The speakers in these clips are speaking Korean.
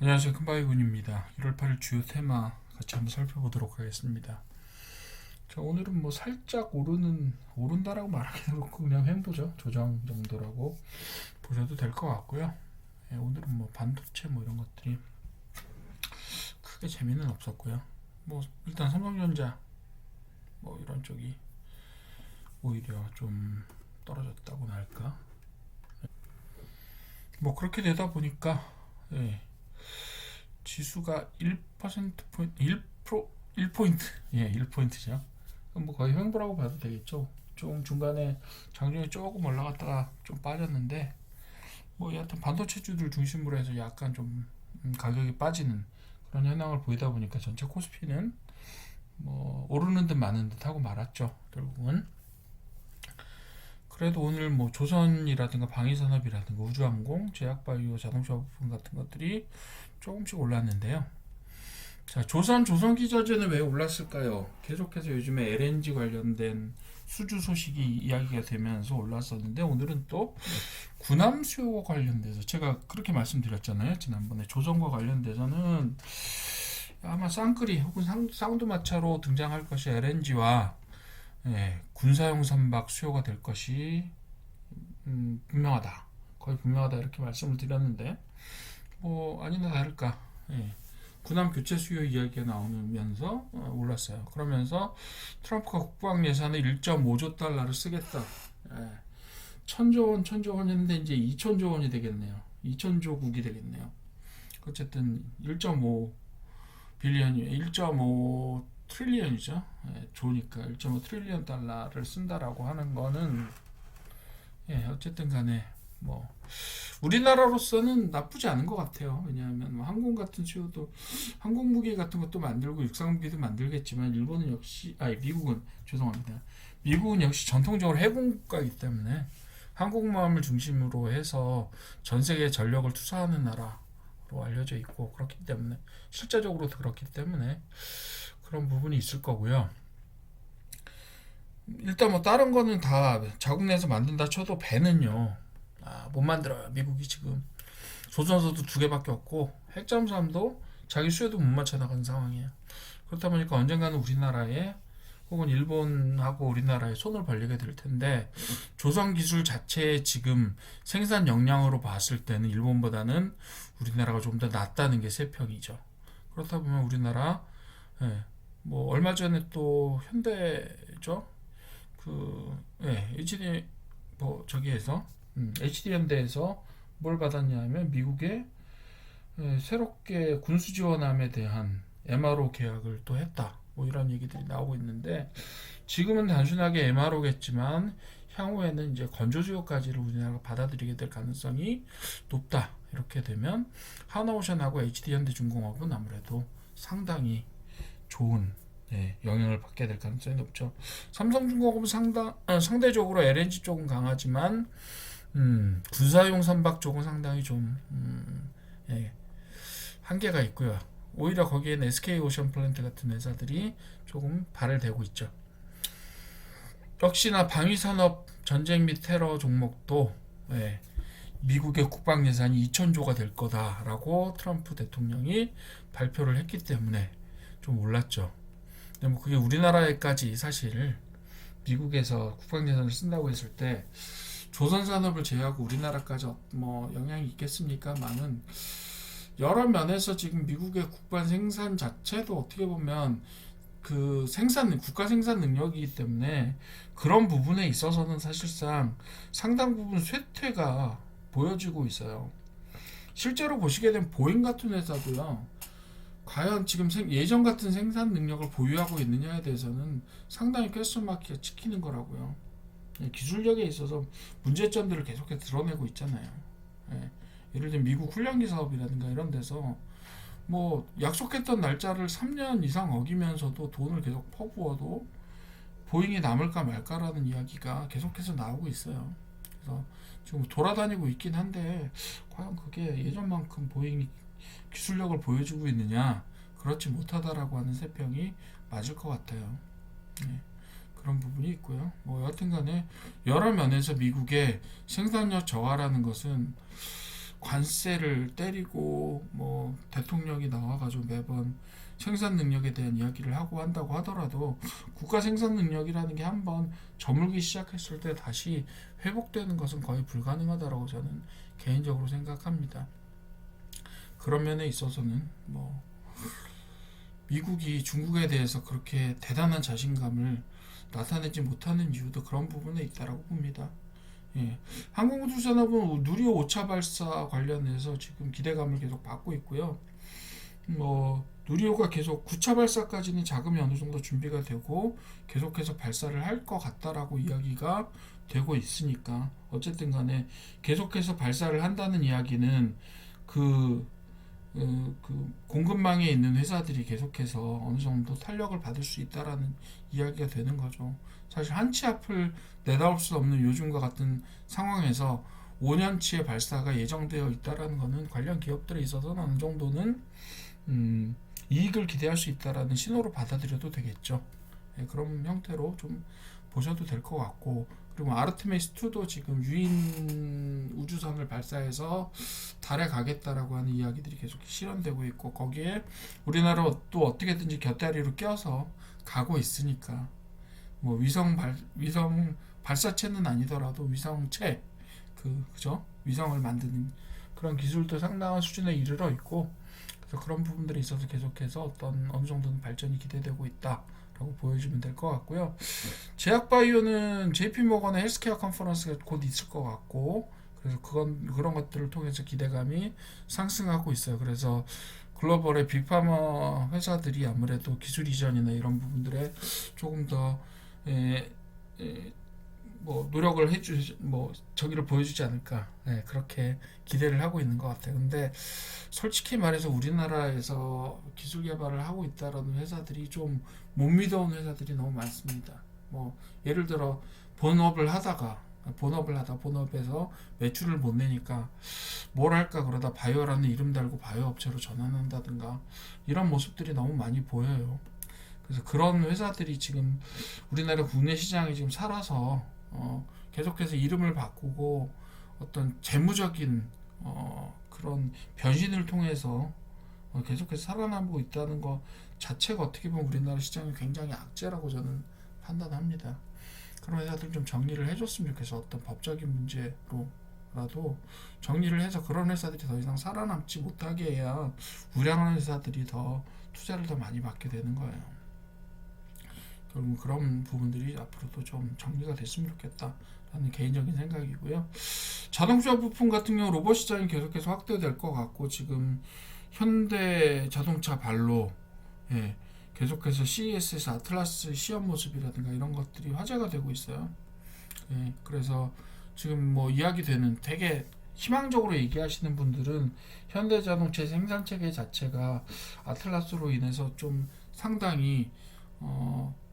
안녕하세요. 큰바위군입니다. 1월 8일 주요 테마 같이 한번 살펴보도록 하겠습니다. 자, 오늘은 뭐 살짝 오른다라고 말하기도 그렇고 그냥 횡보죠. 조정 정도라고 보셔도 될 것 같고요. 예, 오늘은 뭐 반도체 뭐 이런 것들이 크게 재미는 없었고요. 뭐 일단 삼성전자 뭐 이런 쪽이 오히려 좀 떨어졌다고나 할까. 뭐 그렇게 되다 보니까 예, 지수가 1%포인트, 1포인트, 예, 1포인트죠. 뭐 거의 횡보라고 봐도 되겠죠. 좀 중간에 장중에 조금 올라갔다가 좀 빠졌는데, 뭐 여하튼 반도체주들 중심으로 해서 약간 좀 가격이 빠지는 그런 현황을 보이다 보니까 전체 코스피는 뭐 오르는 듯 마는 듯 하고 말았죠. 결국은. 그래도 오늘 뭐 조선이라든가 방위산업이라든가 우주항공, 제약바이오, 자동차 부품 같은 것들이 조금씩 올랐는데요. 자, 조선기자재는 왜 올랐을까요? 계속해서 요즘에 LNG 관련된 수주 소식이 이야기가 되면서 올랐었는데, 오늘은 또 군함 수요와 관련돼서 제가 그렇게 말씀드렸잖아요. 지난번에 조선과 관련돼서는 아마 쌍끌이 혹은 쌍두마차로 등장할 것이 LNG와 예, 군사용 선박 수요가 될 것이 분명하다. 거의 분명하다 이렇게 말씀을 드렸는데, 뭐 아니나 다를까 예, 군함 교체 수요 이야기가 나오면서 올랐어요. 그러면서 트럼프가 국방 예산을 1.5조 달러를 쓰겠다. 예, 천조 원 했는데 이제 2천조 원이 되겠네요. 2천조국이 되겠네요. 어쨌든 1.5 빌리언이 1.5 트릴리언이죠. 예, 조니까 1.5 트릴리언 달러를 쓴다라고 하는 거는 예, 어쨌든 간에 뭐 우리나라로서는 나쁘지 않은 것 같아요. 왜냐하면 뭐 항공 같은 수요도 항공 무기 같은 것도 만들고 육상 무기도 만들겠지만 일본은 역시 미국은 죄송합니다. 미국은 역시 전통적으로 해군 국가이기 때문에 항공모함을 중심으로 해서 전 세계에 전력을 투자하는 나라로 알려져 있고 그렇기 때문에 실제적으로도 그렇기 때문에 그런 부분이 있을 거고요. 일단 뭐 다른 거는 다 자국 내에서 만든다 쳐도 배는요 못 만들어요. 미국이 지금 조선소도 두 개밖에 없고 핵잠수함도 자기 수요도 못 맞춰 나가는 상황이에요. 그렇다 보니까 언젠가는 우리나라에 혹은 일본하고 우리나라에 손을 벌리게 될 텐데, 조선 기술 자체의 지금 생산 역량으로 봤을 때는 일본보다는 우리나라가 좀 더 낫다는 게 세평이죠. 그렇다 보면 우리나라 예, 뭐 얼마 전에 또 현대죠. HD 뭐 저기에서 HD 현대에서 뭘 받았냐면 미국의 새롭게 군수 지원함에 대한 MRO 계약을 또 했다. 뭐 이런 얘기들이 나오고 있는데, 지금은 단순하게 MRO겠지만 향후에는 이제 건조 수요까지를 우리나라가 받아들이게 될 가능성이 높다. 이렇게 되면 하나오션하고 HD현대중공업은 아무래도 상당히 좋은 영향을 받게 될 가능성이 높죠. 삼성중공업은 상대적으로 LNG 쪽은 강하지만 군사용 선박 쪽은 상당히 좀 예, 한계가 있고요. 오히려 거기에는 SK오션 플랜트 같은 회사들이 조금 발을 대고 있죠. 역시나 방위산업 전쟁 및 테러 종목도 미국의 국방 예산이 2천조가 될 거다라고 트럼프 대통령이 발표를 했기 때문에 좀 올랐죠. 근데 뭐 그게 우리나라에까지 사실 미국에서 국방 예산을 쓴다고 했을 때 조선 산업을 제외하고 우리나라까지 뭐 영향이 있겠습니까만은 여러 면에서 지금 미국의 국방 생산 자체도 어떻게 보면 그 국가 생산 능력이기 때문에 그런 부분에 있어서는 사실상 상당 부분 쇠퇴가 보여지고 있어요. 실제로 보시게 되면 보잉 같은 회사도요. 과연 지금 예전 같은 생산 능력을 보유하고 있느냐에 대해서는 상당히 퀘스천 마크가 찍히는 거라고요. 기술력에 있어서 문제점들을 계속해서 드러내고 있잖아요. 예를 들면 미국 훈련기 사업이라든가 이런 데서 뭐 약속했던 날짜를 3년 이상 어기면서도 돈을 계속 퍼부어도 보잉이 남을까 말까라는 이야기가 계속해서 나오고 있어요. 그래서 지금 돌아다니고 있긴 한데 과연 그게 예전만큼 보잉이 기술력을 보여주고 있느냐, 그렇지 못하다라고 하는 세평이 맞을 것 같아요. 그런 부분이 있고요. 뭐 여하튼간에 여러 면에서 미국의 생산력 저하라는 것은 관세를 때리고 뭐 대통령이 나와가지고 매번 생산 능력에 대한 이야기를 하고 한다고 하더라도 국가 생산 능력이라는 게 한번 저물기 시작했을 때 다시 회복되는 것은 거의 불가능하다라고 저는 개인적으로 생각합니다. 그런 면에 있어서는 뭐 미국이 중국에 대해서 그렇게 대단한 자신감을 나타내지 못하는 이유도 그런 부분에 있다라고 봅니다. 예. 항공우주산업은 누리호 5차 발사 관련해서 지금 기대감을 계속 받고 있고요. 뭐 누리호가 계속 9차 발사까지는 자금이 어느 정도 준비가 되고 계속해서 발사를 할 것 같다라고 이야기가 되고 있으니까 어쨌든 간에 계속해서 발사를 한다는 이야기는 그 공급망에 있는 회사들이 계속해서 어느 정도 탄력을 받을 수 있다라는 이야기가 되는 거죠. 사실 한 치 앞을 내다볼 수 없는 요즘과 같은 상황에서 5년치의 발사가 예정되어 있다라는 것은 관련 기업들에 있어서는 어느 정도는 이익을 기대할 수 있다라는 신호로 받아들여도 되겠죠. 예, 그런 형태로 좀 보셔도 될 것 같고, 그리고 아르테미스 2도 지금 유인 우주선을 발사해서 달에 가겠다라고 하는 이야기들이 계속 실현되고 있고, 거기에 우리나라 또 어떻게든지 곁다리로 껴서 가고 있으니까 뭐 위성 발사체는 아니더라도 위성체 그죠? 위성을 만드는 그런 기술도 상당한 수준에 이르러 있고, 그래서 그런 부분들이 있어서 계속해서 어느 정도는 발전이 기대되고 있다라고 보여주면 될 것 같고요. 제약바이오는 JP모건의 헬스케어 컨퍼런스가 곧 있을 것 같고, 그래서 그런 것들을 통해서 기대감이 상승하고 있어요. 그래서 글로벌의 빅파머 회사들이 아무래도 기술 이전이나 이런 부분들에 조금 더 뭐 노력을 저기를 보여주지 않을까, 그렇게 기대를 하고 있는 것 같아요. 근데 솔직히 말해서 우리나라에서 기술 개발을 하고 있다라는 회사들이 좀 못 믿어온 회사들이 너무 많습니다. 뭐 예를 들어 본업에서 매출을 못 내니까 뭘 할까 그러다 바이오라는 이름 달고 바이오 업체로 전환한다든가 이런 모습들이 너무 많이 보여요. 그래서 그런 회사들이 지금 우리나라 국내 시장에 지금 살아서 계속해서 이름을 바꾸고 어떤 재무적인 그런 변신을 통해서 계속해서 살아남고 있다는 것 자체가 어떻게 보면 우리나라 시장이 굉장히 악재라고 저는 판단합니다. 그런 회사들 좀 정리를 해줬으면 좋겠어. 어떤 법적인 문제로라도 정리를 해서 그런 회사들이 더 이상 살아남지 못하게 해야 우량한 회사들이 더 투자를 더 많이 받게 되는 거예요. 결국 그런 부분들이 앞으로도 좀 정리가 됐으면 좋겠다라는 개인적인 생각이고요. 자동차 부품 같은 경우 로봇 시장이 계속해서 확대될 것 같고, 지금 현대 자동차 발로 계속해서 CES에서 아틀라스 시험 모습이라든가 이런 것들이 화제가 되고 있어요. 그래서 지금 뭐 이야기되는 되게 희망적으로 얘기하시는 분들은 현대자동차 생산 체계 자체가 아틀라스로 인해서 좀 상당히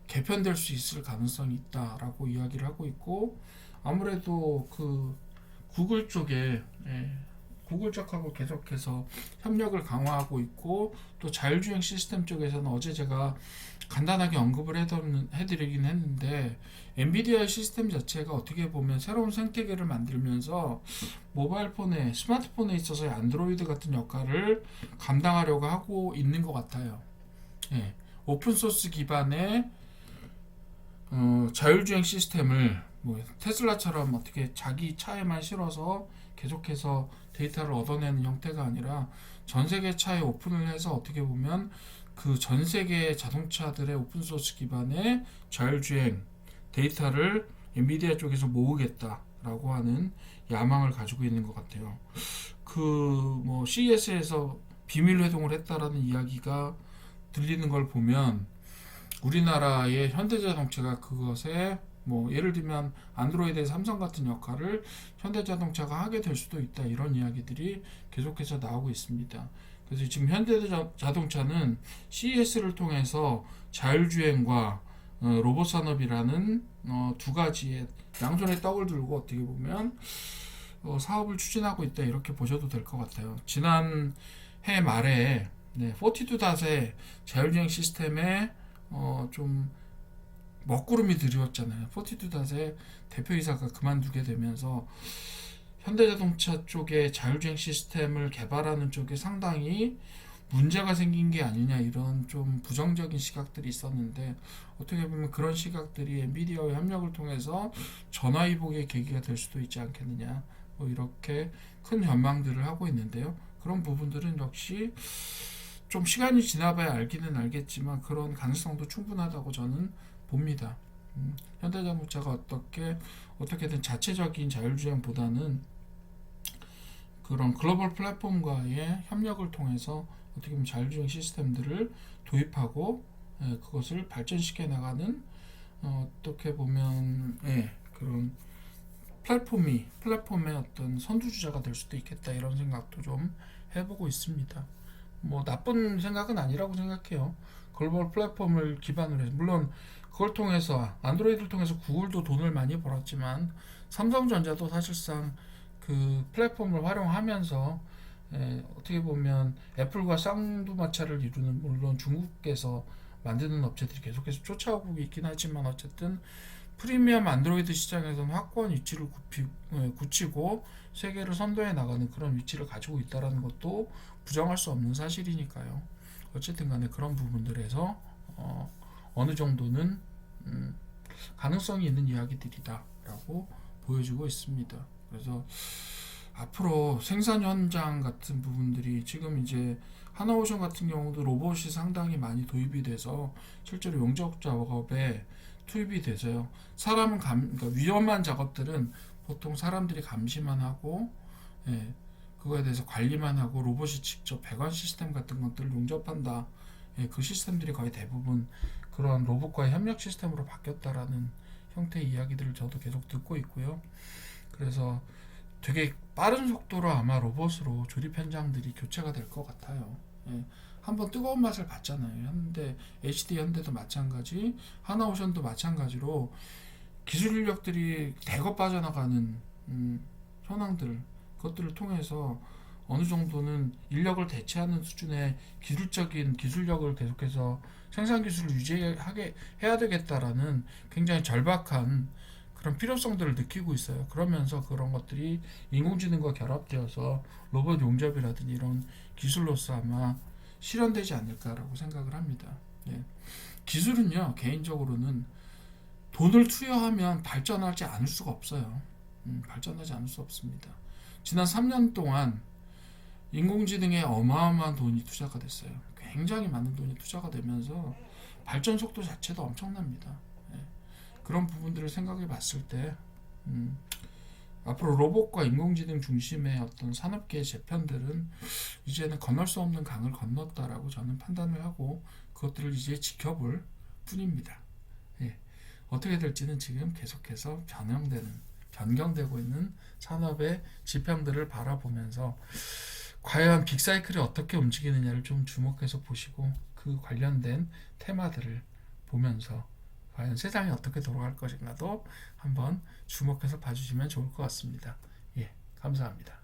개편될 수 있을 가능성이 있다라고 이야기를 하고 있고, 아무래도 그 구글 쪽에 구글 쪽하고 계속해서 협력을 강화하고 있고, 또 자율주행 시스템 쪽에서는 어제 제가 간단하게 언급을 해드리긴 했는데, 엔비디아의 시스템 자체가 어떻게 보면 새로운 생태계를 만들면서 모바일 폰에 스마트폰에 있어서의 안드로이드 같은 역할을 감당하려고 하고 있는 것 같아요. 오픈소스 기반의 자율주행 시스템을 뭐 테슬라처럼 어떻게 자기 차에만 실어서 계속해서 데이터를 얻어내는 형태가 아니라 전 세계 차에 오픈을 해서 어떻게 보면 그 전 세계 자동차들의 오픈소스 기반의 자율주행 데이터를 엔비디아 쪽에서 모으겠다라고 하는 야망을 가지고 있는 것 같아요. 뭐 CES에서 비밀 회동을 했다라는 이야기가 들리는 걸 보면 우리나라의 현대자동차가 그것에 뭐 예를 들면 안드로이드의 삼성 같은 역할을 현대자동차가 하게 될 수도 있다, 이런 이야기들이 계속해서 나오고 있습니다. 그래서 지금 현대자동차는 CES를 통해서 자율주행과 로봇 산업이라는 두 가지의 양손에 떡을 들고 어떻게 보면 사업을 추진하고 있다, 이렇게 보셔도 될 것 같아요. 지난 해 말에 포티투닷의 자율주행 시스템에 좀 먹구름이 드리웠잖아요. 포티투닷의 대표이사가 그만두게 되면서 현대자동차 쪽에 자율주행 시스템을 개발하는 쪽에 상당히 문제가 생긴 게 아니냐 이런 좀 부정적인 시각들이 있었는데 어떻게 보면 그런 시각들이 엔비디아의 협력을 통해서 전화위복의 계기가 될 수도 있지 않겠느냐 뭐 이렇게 큰 전망들을 하고 있는데요. 그런 부분들은 역시 좀 시간이 지나봐야 알기는 알겠지만 그런 가능성도 충분하다고 저는 봅니다. 현대자동차가 어떻게든 자체적인 자율주행보다는 그런 글로벌 플랫폼과의 협력을 통해서 어떻게 보면 자율주행 시스템들을 도입하고 그것을 발전시켜 나가는 어떻게 보면 그런 플랫폼의 어떤 선두주자가 될 수도 있겠다 이런 생각도 좀 해보고 있습니다. 뭐 나쁜 생각은 아니라고 생각해요. 글로벌 플랫폼을 기반으로 해서 물론 그걸 통해서 안드로이드를 통해서 구글도 돈을 많이 벌었지만 삼성전자도 사실상 그 플랫폼을 활용하면서 어떻게 보면 애플과 쌍두마차를 이루는 물론 중국에서 만드는 업체들이 계속해서 쫓아오고 있긴 하지만 어쨌든 프리미엄 안드로이드 시장에서는 확고한 위치를 굳히고 세계를 선도해 나가는 그런 위치를 가지고 있다는 것도 부정할 수 없는 사실이니까요. 어쨌든 간에 그런 부분들에서 어느 정도는 가능성이 있는 이야기들이다라고 보여지고 있습니다. 그래서 앞으로 생산 현장 같은 부분들이 지금 이제 하나오션 같은 경우도 로봇이 상당히 많이 도입이 돼서 실제로 용접 작업에 투입이 돼서요. 그러니까 위험한 작업들은 보통 사람들이 감시만 하고 그거에 대해서 관리만 하고 로봇이 직접 배관 시스템 같은 것들을 용접한다. 그 시스템들이 거의 대부분 그런 로봇과의 협력 시스템으로 바뀌었다라는 형태의 이야기들을 저도 계속 듣고 있고요. 그래서 되게 빠른 속도로 아마 로봇으로 조립 현장들이 교체가 될 것 같아요. 한번 뜨거운 맛을 봤잖아요. HD 현대도 마찬가지, 하나오션도 마찬가지로 기술 인력들이 대거 빠져나가는 현황들, 그것들을 통해서 어느 정도는 인력을 대체하는 수준의 기술력을 계속해서 생산 기술을 해야 되겠다라는 굉장히 절박한 그런 필요성들을 느끼고 있어요. 그러면서 그런 것들이 인공지능과 결합되어서 로봇 용접이라든지 이런 기술로서 아마 실현되지 않을까라고 생각을 합니다. 기술은요, 개인적으로는 돈을 투여하면 발전하지 않을 수가 없어요. 발전하지 않을 수 없습니다. 지난 3년 동안 인공지능에 어마어마한 돈이 투자가 됐어요. 굉장히 많은 돈이 투자가 되면서 발전 속도 자체도 엄청납니다. 그런 부분들을 생각해 봤을 때 앞으로 로봇과 인공지능 중심의 어떤 산업계의 재편들은 이제는 건널 수 없는 강을 건넜다라고 저는 판단을 하고 그것들을 이제 지켜볼 뿐입니다. 어떻게 될지는 지금 계속해서 변경되고 있는 산업의 지평들을 바라보면서 과연 빅사이클이 어떻게 움직이느냐를 좀 주목해서 보시고 그 관련된 테마들을 보면서 과연 세상이 어떻게 돌아갈 것인가도 한번 주목해서 봐주시면 좋을 것 같습니다. 감사합니다.